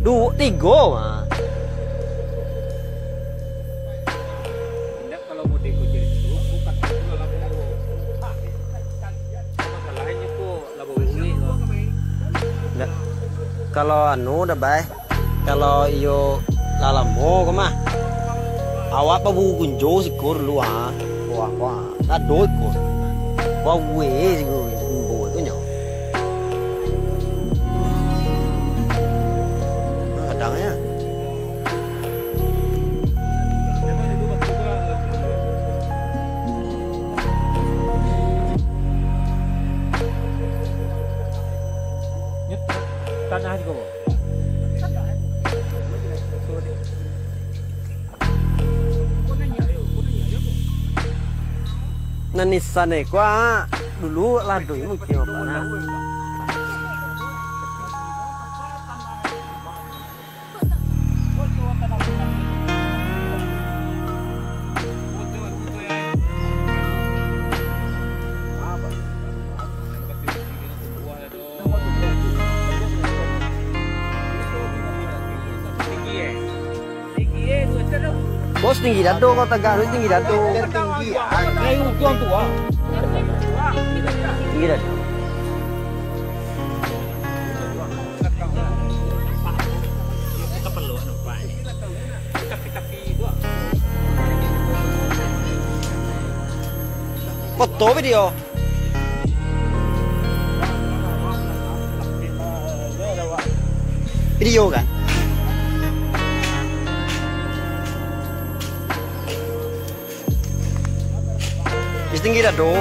Dua, tiga mah. Kalau mau diikuti itu, bukan kalau masalahnya kok labo uli. Nggak. Kalau anu udah baik. Kalau iyo lalamo kemah. Awak pa bu kunjo sikur lu ah. Wah. Tak doi ko. Wah we sikur bu itu nyo. Kadangnya. Tanah juga. Nanisan kwa dulu lado mungkin apa nah. Bos tinggi dado kau tegak lu tinggi dado. Tinggi. Kayu tuan tua. Tinggi dado. Kita perlu anu Pak. Kaki dua. Foto video. Video kan? Tinggi dado.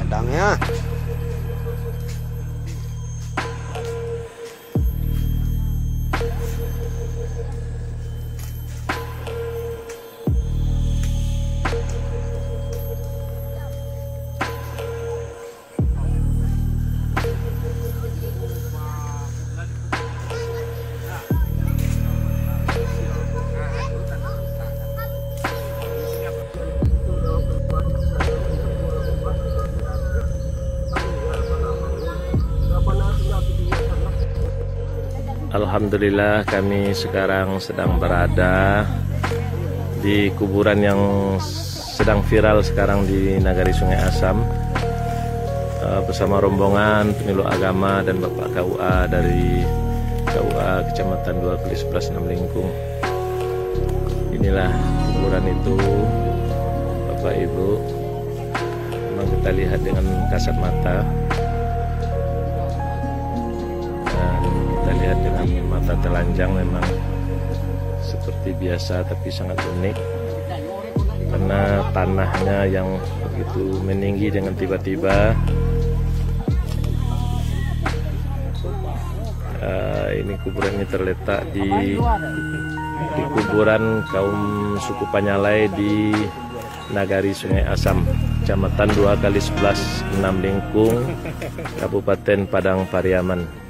Kadangnya. Alhamdulillah kami sekarang sedang berada di kuburan yang sedang viral sekarang di Nagari Sungai Asam bersama rombongan penyuluh agama dan Bapak KUA dari KUA Kecamatan 2 Kali 11 Namlingkung. Inilah kuburan itu Bapak Ibu, memang kita lihat dengan kasat mata. Lihat dengan mata telanjang memang seperti biasa tapi sangat unik karena tanahnya yang begitu meninggi dengan tiba-tiba. Ini kuburan ini terletak di kuburan kaum suku Panyalai di Nagari Sungai Asam, Kecamatan 2 Kali 11 Namlingkung, Kabupaten Padang Pariaman.